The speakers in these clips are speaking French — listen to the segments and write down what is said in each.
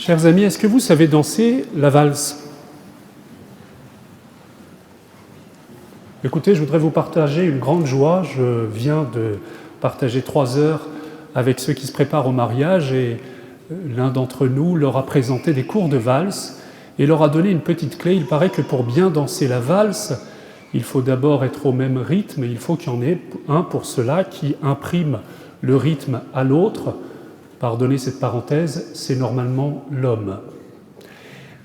Chers amis, est-ce que vous savez danser la valse? Écoutez, je voudrais vous partager une grande joie. Je viens de partager 3 heures avec ceux qui se préparent au mariage et l'un d'entre nous leur a présenté des cours de valse et leur a donné une petite clé. Il paraît que pour bien danser la valse, il faut d'abord être au même rythme et il faut qu'il y en ait un pour cela qui imprime le rythme à l'autre. Pardonnez cette parenthèse, c'est normalement l'homme.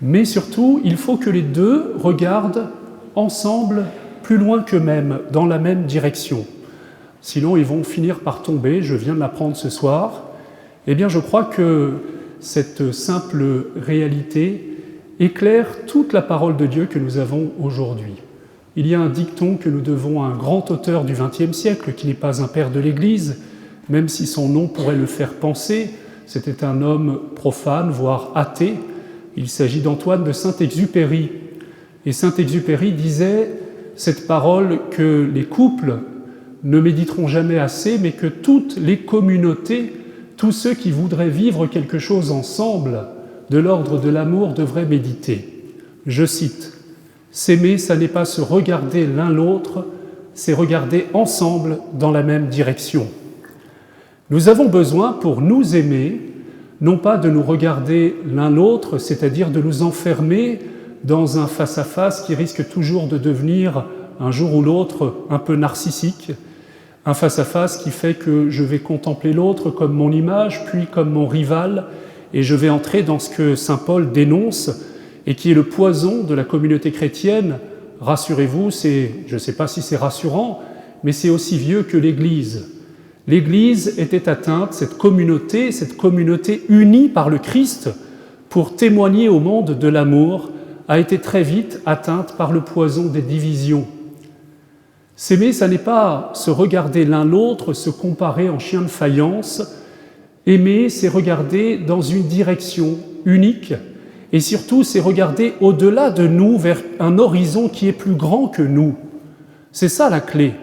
Mais surtout, il faut que les deux regardent ensemble plus loin qu'eux-mêmes, dans la même direction. Sinon, ils vont finir par tomber, je viens de l'apprendre ce soir. Eh bien, je crois que cette simple réalité éclaire toute la parole de Dieu que nous avons aujourd'hui. Il y a un dicton que nous devons à un grand auteur du XXe siècle, qui n'est pas un père de l'Église, même si son nom pourrait le faire penser. C'était un homme profane, voire athée. Il s'agit d'Antoine de Saint-Exupéry. Et Saint-Exupéry disait cette parole que les couples ne méditeront jamais assez, mais que toutes les communautés, tous ceux qui voudraient vivre quelque chose ensemble, de l'ordre de l'amour, devraient méditer. Je cite, « S'aimer, ça n'est pas se regarder l'un l'autre, c'est regarder ensemble dans la même direction. » Nous avons besoin, pour nous aimer, non pas de nous regarder l'un l'autre, c'est-à-dire de nous enfermer dans un face-à-face qui risque toujours de devenir, un jour ou l'autre, un peu narcissique, un face-à-face qui fait que je vais contempler l'autre comme mon image, puis comme mon rival, et je vais entrer dans ce que saint Paul dénonce, et qui est le poison de la communauté chrétienne. Rassurez-vous, je ne sais pas si c'est rassurant, mais c'est aussi vieux que l'Église. L'Église était atteinte, cette communauté unie par le Christ pour témoigner au monde de l'amour, a été très vite atteinte par le poison des divisions. S'aimer, ça n'est pas se regarder l'un l'autre, se comparer en chien de faïence. Aimer, c'est regarder dans une direction unique et surtout, c'est regarder au-delà de nous vers un horizon qui est plus grand que nous. C'est ça la clé.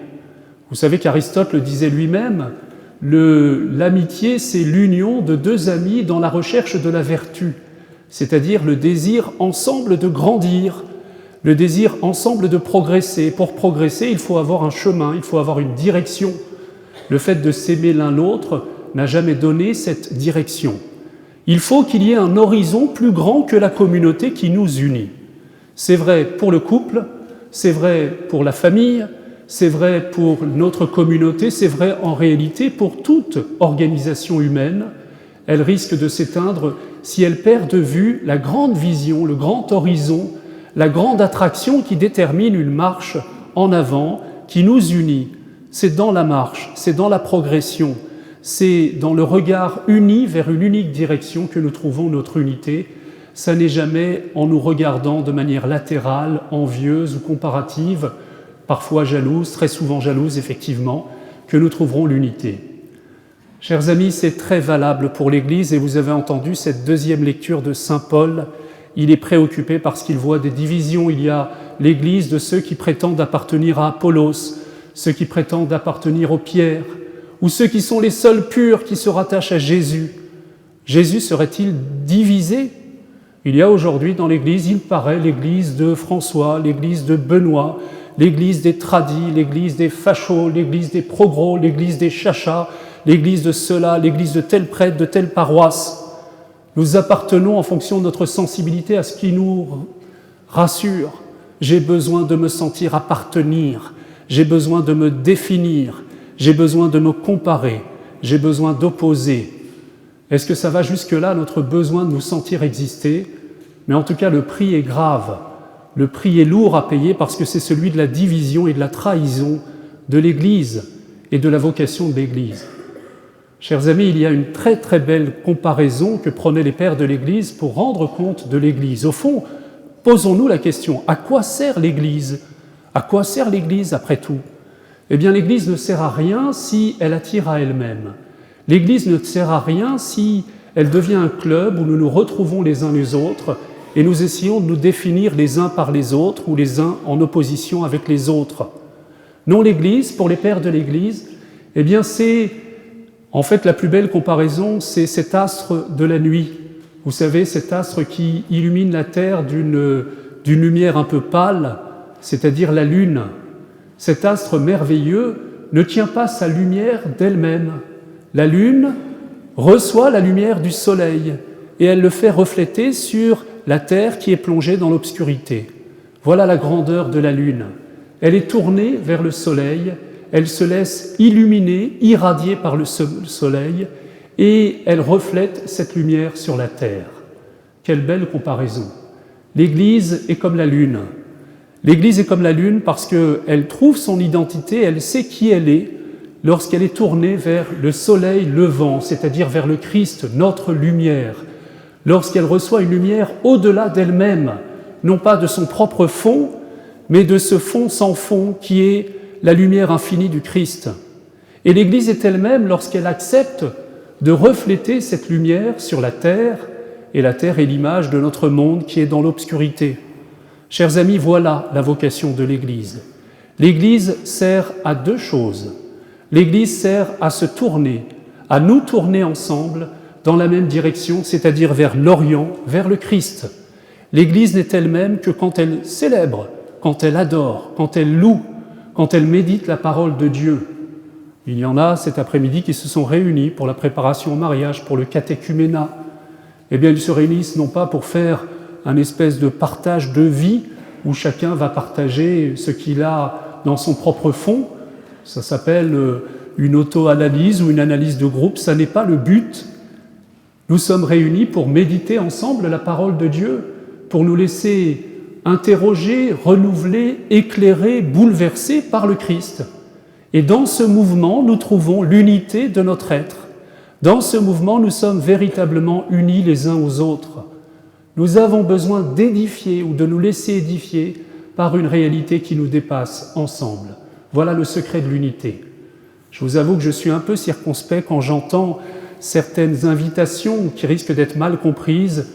Vous savez qu'Aristote le disait lui-même, l'amitié, c'est l'union de deux amis dans la recherche de la vertu, c'est-à-dire le désir ensemble de grandir, le désir ensemble de progresser. Pour progresser, il faut avoir un chemin, il faut avoir une direction. Le fait de s'aimer l'un l'autre n'a jamais donné cette direction. Il faut qu'il y ait un horizon plus grand que la communauté qui nous unit. C'est vrai pour le couple, c'est vrai pour la famille, c'est vrai pour notre communauté, c'est vrai en réalité pour toute organisation humaine. Elle risque de s'éteindre si elle perd de vue la grande vision, le grand horizon, la grande attraction qui détermine une marche en avant, qui nous unit. C'est dans la marche, c'est dans la progression, c'est dans le regard uni vers une unique direction que nous trouvons notre unité. Ça n'est jamais en nous regardant de manière latérale, envieuse ou comparative, parfois jalouse, très souvent jalouse effectivement, que nous trouverons l'unité. Chers amis, c'est très valable pour l'Église et vous avez entendu cette deuxième lecture de saint Paul. Il est préoccupé parce qu'il voit des divisions. Il y a l'Église de ceux qui prétendent appartenir à Apollos, ceux qui prétendent appartenir aux pierres, ou ceux qui sont les seuls purs qui se rattachent à Jésus. Jésus serait-il divisé? Il y a aujourd'hui dans l'Église, il paraît, l'Église de François, l'Église de Benoît, l'Église des tradis, l'Église des fachos, l'Église des progros, l'Église des chachas, l'Église de cela, l'Église de tel prêtre, de telle paroisse. Nous appartenons en fonction de notre sensibilité à ce qui nous rassure. J'ai besoin de me sentir appartenir, j'ai besoin de me définir, j'ai besoin de me comparer, j'ai besoin d'opposer. Est-ce que ça va jusque-là, notre besoin de nous sentir exister? Mais en tout cas, le prix est grave. Le prix est lourd à payer parce que c'est celui de la division et de la trahison de l'Église et de la vocation de l'Église. Chers amis, il y a une très très belle comparaison que prenaient les pères de l'Église pour rendre compte de l'Église. Au fond, posons-nous la question, à quoi sert l'Église? À quoi sert l'Église après tout? Eh bien, l'Église ne sert à rien si elle attire à elle-même. L'Église ne sert à rien si elle devient un club où nous nous retrouvons les uns les autres et nous essayons de nous définir les uns par les autres ou les uns en opposition avec les autres. Non, l'Église, pour les pères de l'Église, eh bien c'est, en fait, la plus belle comparaison, c'est cet astre de la nuit. Vous savez, cet astre qui illumine la Terre d'une lumière un peu pâle, c'est-à-dire la Lune. Cet astre merveilleux ne tient pas sa lumière d'elle-même. La Lune reçoit la lumière du Soleil et elle le fait refléter sur la Terre qui est plongée dans l'obscurité. Voilà la grandeur de la Lune. Elle est tournée vers le Soleil, elle se laisse illuminer, irradier par le Soleil et elle reflète cette lumière sur la Terre. Quelle belle comparaison! L'Église est comme la Lune. L'Église est comme la Lune parce qu'elle trouve son identité, elle sait qui elle est lorsqu'elle est tournée vers le soleil levant, c'est-à-dire vers le Christ, notre lumière. Lorsqu'elle reçoit une lumière au-delà d'elle-même, non pas de son propre fond, mais de ce fond sans fond qui est la lumière infinie du Christ. Et l'Église est elle-même lorsqu'elle accepte de refléter cette lumière sur la terre, et la terre est l'image de notre monde qui est dans l'obscurité. Chers amis, voilà la vocation de l'Église. L'Église sert à deux choses. L'Église sert à se tourner, à nous tourner ensemble dans la même direction, c'est-à-dire vers l'Orient, vers le Christ. L'Église n'est elle-même que quand elle célèbre, quand elle adore, quand elle loue, quand elle médite la parole de Dieu. Il y en a cet après-midi qui se sont réunis pour la préparation au mariage, pour le catéchuménat. Eh bien, ils se réunissent non pas pour faire un espèce de partage de vie où chacun va partager ce qu'il a dans son propre fond. Ça s'appelle une auto-analyse ou une analyse de groupe. Ça n'est pas le but. Nous sommes réunis pour méditer ensemble la parole de Dieu, pour nous laisser interroger, renouveler, éclairer, bouleverser par le Christ. Et dans ce mouvement, nous trouvons l'unité de notre être. Dans ce mouvement, nous sommes véritablement unis les uns aux autres. Nous avons besoin d'édifier ou de nous laisser édifier par une réalité qui nous dépasse ensemble. Voilà le secret de l'unité. Je vous avoue que je suis un peu circonspect quand j'entends certaines invitations qui risquent d'être mal comprises.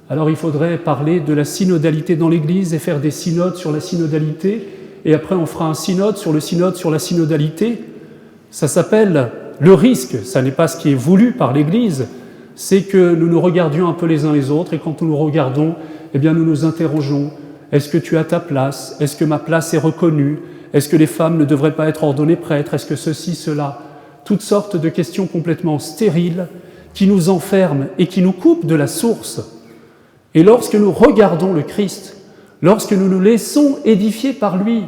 Alors il faudrait parler de la synodalité dans l'Église et faire des synodes sur la synodalité, et après on fera un synode sur la synodalité. Ça s'appelle le risque, ça n'est pas ce qui est voulu par l'Église, c'est que nous nous regardions un peu les uns les autres, et quand nous nous regardons, eh bien nous nous interrogeons, est-ce que tu as ta place? Est-ce que ma place est reconnue? Est-ce que les femmes ne devraient pas être ordonnées prêtres? Est-ce que ceci, cela? Toutes sortes de questions complètement stériles qui nous enferment et qui nous coupent de la source. Et lorsque nous regardons le Christ, lorsque nous nous laissons édifier par lui,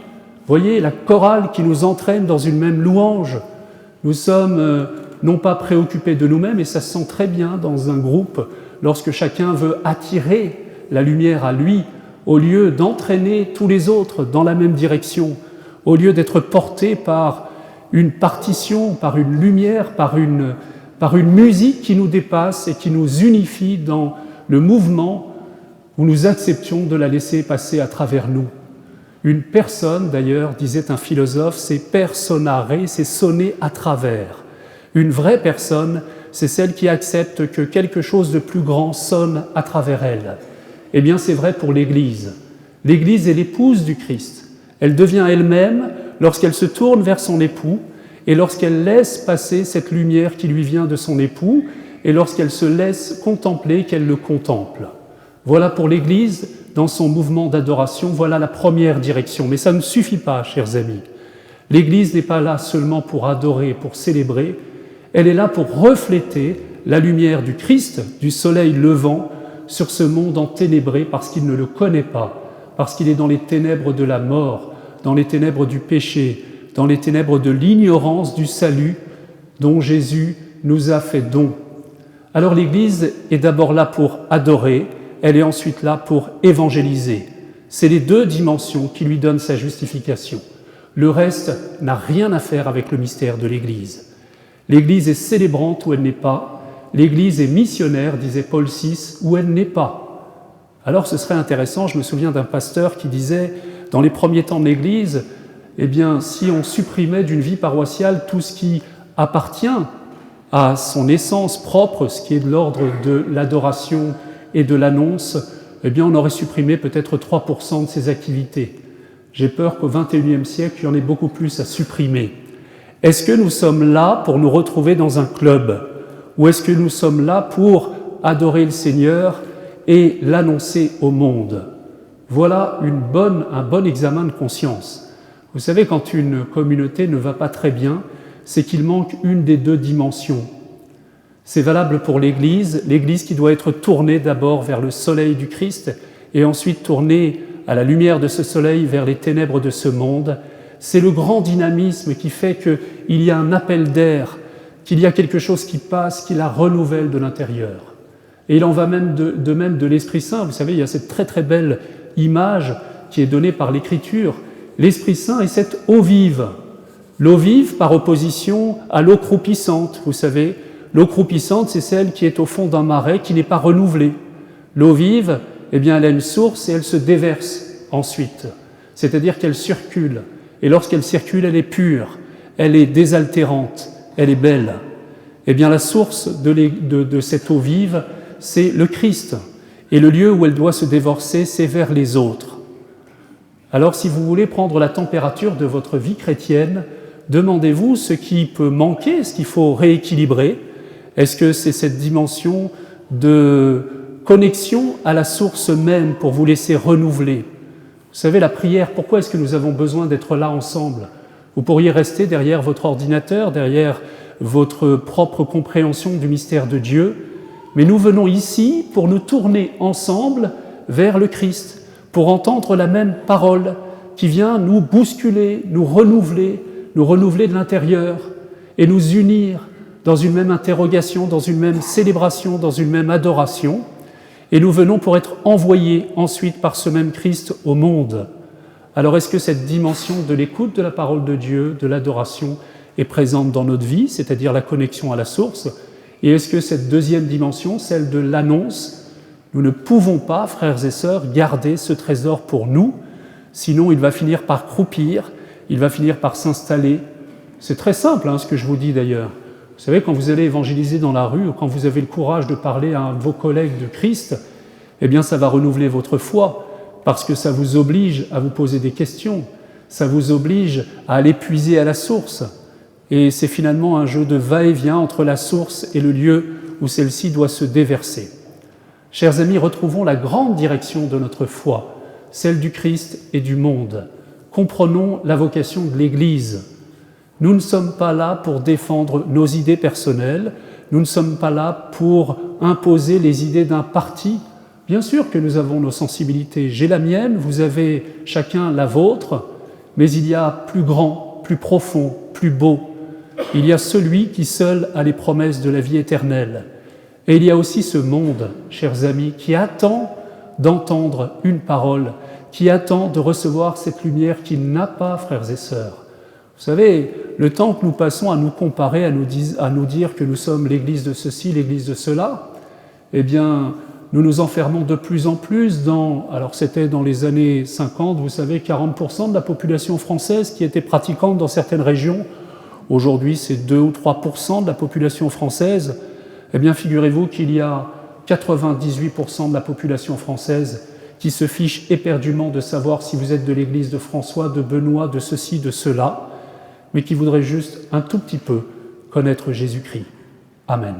voyez la chorale qui nous entraîne dans une même louange, nous sommes non pas préoccupés de nous-mêmes, et ça se sent très bien dans un groupe, lorsque chacun veut attirer la lumière à lui, au lieu d'entraîner tous les autres dans la même direction, au lieu d'être porté par une partition, par une lumière, par une musique qui nous dépasse et qui nous unifie dans le mouvement où nous acceptions de la laisser passer à travers nous. Une personne, d'ailleurs, disait un philosophe, c'est personnare, c'est sonner à travers. Une vraie personne, c'est celle qui accepte que quelque chose de plus grand sonne à travers elle. Eh bien, c'est vrai pour l'Église. L'Église est l'épouse du Christ. Elle devient elle-même lorsqu'elle se tourne vers son époux et lorsqu'elle laisse passer cette lumière qui lui vient de son époux et lorsqu'elle se laisse contempler, qu'elle le contemple. Voilà pour l'Église, dans son mouvement d'adoration, voilà la première direction. Mais ça ne suffit pas, chers amis. L'Église n'est pas là seulement pour adorer, pour célébrer, elle est là pour refléter la lumière du Christ, du soleil levant, sur ce monde enténébré parce qu'il ne le connaît pas, parce qu'il est dans les ténèbres de la mort, dans les ténèbres du péché, dans les ténèbres de l'ignorance du salut dont Jésus nous a fait don. Alors l'Église est d'abord là pour adorer, elle est ensuite là pour évangéliser. C'est les deux dimensions qui lui donnent sa justification. Le reste n'a rien à faire avec le mystère de l'Église. L'Église est célébrante où elle n'est pas, l'Église est missionnaire, disait Paul VI, où elle n'est pas. Alors ce serait intéressant, je me souviens d'un pasteur qui disait, dans les premiers temps de l'Église, eh bien, si on supprimait d'une vie paroissiale tout ce qui appartient à son essence propre, ce qui est de l'ordre de l'adoration et de l'annonce, eh bien, on aurait supprimé peut-être 3% de ses activités. J'ai peur qu'au XXIe siècle, il y en ait beaucoup plus à supprimer. Est-ce que nous sommes là pour nous retrouver dans un club? Ou est-ce que nous sommes là pour adorer le Seigneur et l'annoncer au monde. Voilà un bon examen de conscience. Vous savez, quand une communauté ne va pas très bien, c'est qu'il manque une des deux dimensions. C'est valable pour l'Église qui doit être tournée d'abord vers le soleil du Christ et ensuite tournée à la lumière de ce soleil vers les ténèbres de ce monde. C'est le grand dynamisme qui fait qu'il y a un appel d'air, qu'il y a quelque chose qui passe, qui la renouvelle de l'intérieur. Et il en va même de même de l'Esprit Saint. Vous savez, il y a cette très très belle image qui est donnée par l'Écriture. L'Esprit Saint est cette eau vive. L'eau vive par opposition à l'eau croupissante. Vous savez, l'eau croupissante, c'est celle qui est au fond d'un marais, qui n'est pas renouvelée. L'eau vive, eh bien, elle a une source et elle se déverse ensuite. C'est-à-dire qu'elle circule. Et lorsqu'elle circule, elle est pure, elle est désaltérante, elle est belle. Eh bien, la source de cette eau vive, c'est le Christ. Et le lieu où elle doit se déverser, c'est vers les autres. Alors, si vous voulez prendre la température de votre vie chrétienne, demandez-vous ce qui peut manquer, ce qu'il faut rééquilibrer. Est-ce que c'est cette dimension de connexion à la source même pour vous laisser renouveler? Vous savez, la prière, pourquoi est-ce que nous avons besoin d'être là ensemble? Vous pourriez rester derrière votre ordinateur, derrière votre propre compréhension du mystère de Dieu, mais nous venons ici pour nous tourner ensemble vers le Christ, pour entendre la même parole qui vient nous bousculer, nous renouveler de l'intérieur et nous unir dans une même interrogation, dans une même célébration, dans une même adoration. Et nous venons pour être envoyés ensuite par ce même Christ au monde. Alors est-ce que cette dimension de l'écoute de la parole de Dieu, de l'adoration, est présente dans notre vie, c'est-à-dire la connexion à la source? Et est-ce que cette deuxième dimension, celle de l'annonce, nous ne pouvons pas, frères et sœurs, garder ce trésor pour nous, sinon il va finir par croupir, il va finir par s'installer. C'est très simple, ce que je vous dis d'ailleurs. Vous savez, quand vous allez évangéliser dans la rue, ou quand vous avez le courage de parler à un de vos collègues de Christ, eh bien ça va renouveler votre foi, parce que ça vous oblige à vous poser des questions, ça vous oblige à aller puiser à la source. Et c'est finalement un jeu de va-et-vient entre la source et le lieu où celle-ci doit se déverser. Chers amis, retrouvons la grande direction de notre foi, celle du Christ et du monde. Comprenons la vocation de l'Église. Nous ne sommes pas là pour défendre nos idées personnelles, nous ne sommes pas là pour imposer les idées d'un parti. Bien sûr que nous avons nos sensibilités, j'ai la mienne, vous avez chacun la vôtre, mais il y a plus grand, plus profond, plus beau. Il y a celui qui seul a les promesses de la vie éternelle. Et il y a aussi ce monde, chers amis, qui attend d'entendre une parole, qui attend de recevoir cette lumière qu'il n'a pas, frères et sœurs. Vous savez, le temps que nous passons à nous comparer, à nous dire que nous sommes l'église de ceci, l'église de cela, eh bien, nous nous enfermons de plus en plus alors c'était dans les années 50, vous savez, 40% de la population française qui était pratiquante dans certaines régions. Aujourd'hui, c'est 2 ou 3% de la population française. Eh bien, figurez-vous qu'il y a 98% de la population française qui se fiche éperdument de savoir si vous êtes de l'église de François, de Benoît, de ceci, de cela, mais qui voudrait juste un tout petit peu connaître Jésus-Christ. Amen.